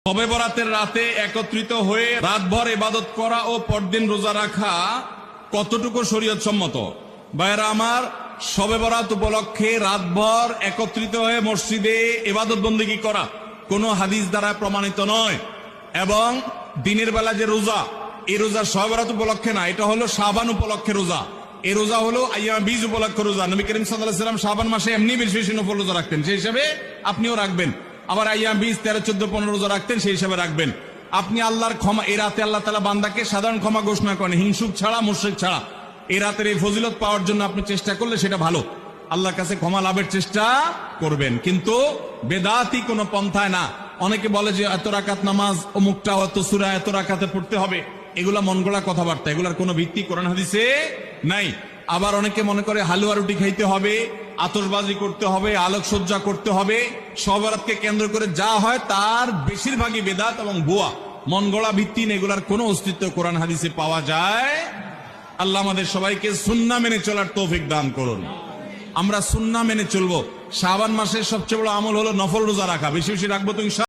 শবে বরাতের রাতে একত্রিত হয়ে রাতভর ইবাদত করা ও পরদিন রোজা রাখা কতটুকু শরীয়ত সম্মত? ভাইরা আমার, শবে বরাত উপলক্ষে রাতভর একত্রিত হয়ে মসজিদে ইবাদত বন্দেগী করা কোনো হাদিস দ্বারা প্রমাণিত নয়। এবং দিনের বেলা যে রোজা, এই রোজা শবে বরাত উপলক্ষে না, এটা হলো শাবান উপলক্ষে রোজা। এই রোজা হলো আইয়াম বীজ উপলক্ষে রোজা। নবী করিম সাল্লাল্লাহু আলাইহি ওয়াসাল্লাম শাবান মাসে এমনি বেশি বেশি নফল রোজা রাখতেন, সেই হিসাবে আপনিও রাখবেন। আবার আইয়াম বীজ 13, 14, 15 রোজা রাখতেন, সেই হিসাবে রাখবেন। আপনি আল্লাহর ক্ষমা, এই রাতে আল্লাহ তাআলা বান্দাকে সাধারণ ক্ষমা ঘোষণা করেন, হিংসুক ছাড়া, মুশরিক ছাড়া। এই রাতের এই ফজিলত পাওয়ার জন্য আপনি চেষ্টা করলে সেটা ভালো, আল্লাহর কাছে ক্ষমা লাভের চেষ্টা করবেন, কিন্তু বেদাতি কোনো পন্থায় না। অনেকে বলে যে এত রাকাত নামাজ, অমুকটা অত সূরা এত রাকাতে পড়তে হবে, এগুলা মন গড়া কথাবার্তা, এগুলার কোনো ভিত্তি কোরআন হাদিসে নাই। আবার অনেকে মনে করে হালুয়া রুটি খাইতে হবে, আতশবাজি করতে হবে, আলোকসজ্জা করতে হবে। শবে বরাতকে কেন্দ্র করে যা হয় তার বেশিরভাগই বেদাত এবং ভুয়া, মন গড়া ভিত্তিহীন, এগুলার কোনো অস্তিত্ব কোরআন হাদিসে পাওয়া যায়। আল্লাহ আমাদের সবাইকে সুন্নাহ মেনে চলার তৌফিক দান করুন। আমরা সুন্নাহ মেনে চলবো। শাবান মাসের সবচেয়ে বড় আমল হলো নফল রোজা রাখা। বেশি বেশি রাখবো তো ইনশাআল্লাহ।